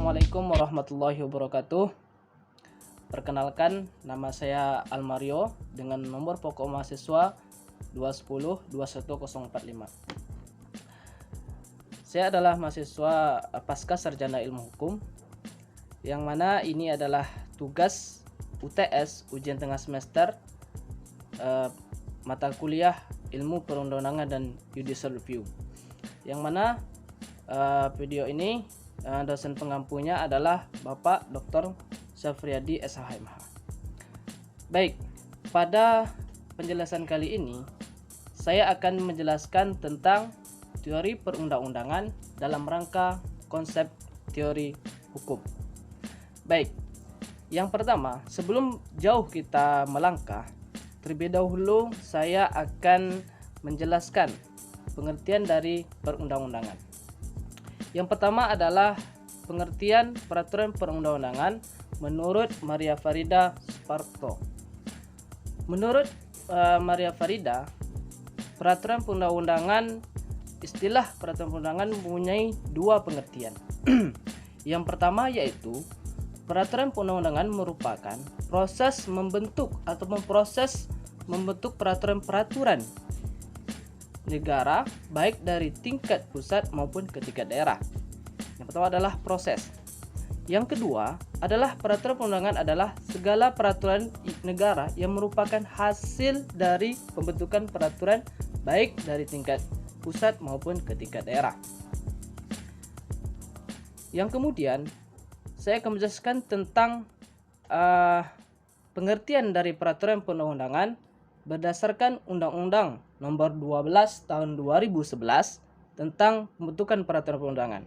Assalamualaikum warahmatullahi wabarakatuh. Perkenalkan, nama saya Almario dengan nomor pokok mahasiswa 210-21045. Saya adalah mahasiswa pasca sarjana ilmu hukum, yang mana ini adalah tugas UTS, ujian tengah semester, mata kuliah ilmu perundang-undangan dan judicial review, yang mana video ini dosen pengampunya adalah Bapak Dr. Syafriadi SHMH. Baik, pada penjelasan kali ini saya akan menjelaskan tentang teori perundang-undangan dalam rangka konsep teori hukum. Baik, yang pertama, sebelum jauh kita melangkah, terlebih dahulu saya akan menjelaskan pengertian dari perundang-undangan. Yang pertama adalah pengertian peraturan perundang-undangan menurut Maria Farida Sparto. Menurut Maria Farida, peraturan perundang-undangan, istilah peraturan perundang-undangan mempunyai dua pengertian. Yang pertama yaitu peraturan perundang-undangan merupakan proses membentuk atau membentuk peraturan-peraturan negara baik dari tingkat pusat maupun ke tingkat daerah. Yang pertama adalah proses. Yang kedua adalah peraturan perundangan adalah segala peraturan negara yang merupakan hasil dari pembentukan peraturan baik dari tingkat pusat maupun ke tingkat daerah. Yang kemudian saya akan menjelaskan tentang pengertian dari peraturan perundang-undangan berdasarkan Undang-Undang Nomor 12 Tahun 2011 tentang pembentukan peraturan perundangan.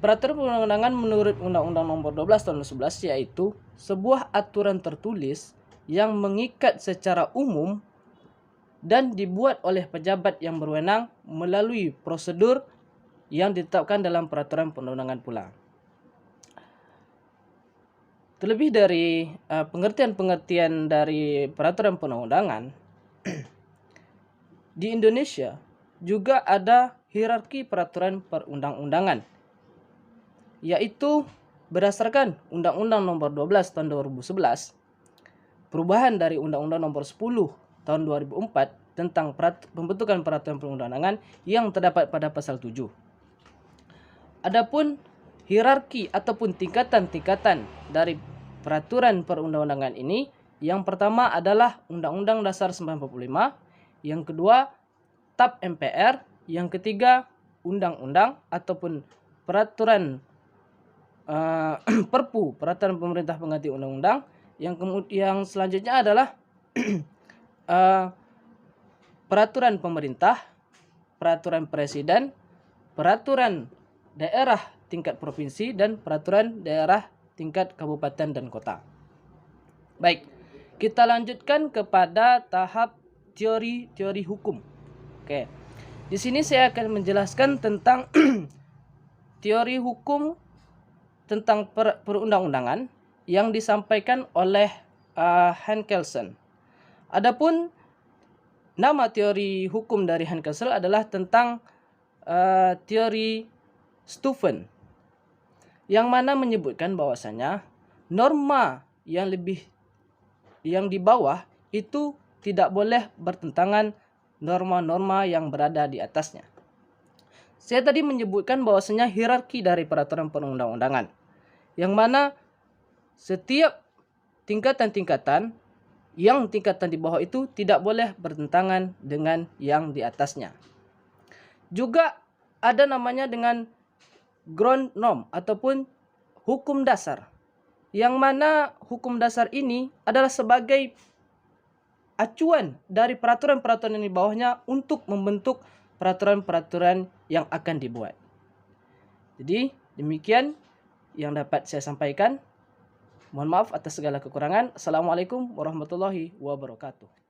Peraturan perundang-undangan menurut Undang-Undang Nomor 12 Tahun 2011 yaitu sebuah aturan tertulis yang mengikat secara umum dan dibuat oleh pejabat yang berwenang melalui prosedur yang ditetapkan dalam peraturan perundang-undangan pula. Terlebih dari pengertian-pengertian dari peraturan perundang-undangan, di Indonesia juga ada hierarki peraturan perundang-undangan, yaitu berdasarkan Undang-Undang Nomor 12 Tahun 2011, perubahan dari Undang-Undang Nomor 10 Tahun 2004 tentang pembentukan peraturan perundang-undangan yang terdapat pada pasal 7. Adapun hierarki ataupun tingkatan-tingkatan dari peraturan perundang-undangan ini, yang pertama adalah Undang-Undang Dasar 1945, yang kedua TAP MPR, yang ketiga undang-undang ataupun peraturan Perpu, peraturan pemerintah pengganti undang-undang, yang selanjutnya adalah peraturan pemerintah, peraturan presiden, peraturan daerah tingkat provinsi, dan peraturan daerah tingkat kabupaten dan kota. Baik, kita lanjutkan kepada tahap teori hukum. Oke. Di sini saya akan menjelaskan tentang teori hukum tentang perundang-undangan yang disampaikan oleh Hans Kelsen. Adapun nama teori hukum dari Hans Kelsen adalah tentang teori Steuven, yang mana menyebutkan bahwasanya norma yang di bawah itu tidak boleh bertentangan norma-norma yang berada di atasnya. Saya tadi menyebutkan bahwasanya hierarki dari peraturan perundang-undangan, yang mana setiap tingkatan-tingkatan, yang tingkatan di bawah itu tidak boleh bertentangan dengan yang di atasnya. Juga ada namanya dengan ground norm ataupun hukum dasar, yang mana hukum dasar ini adalah sebagai acuan dari peraturan-peraturan yang di bawahnya untuk membentuk peraturan-peraturan yang akan dibuat. Jadi demikian yang dapat saya sampaikan. Mohon maaf atas segala kekurangan. Assalamualaikum warahmatullahi wabarakatuh.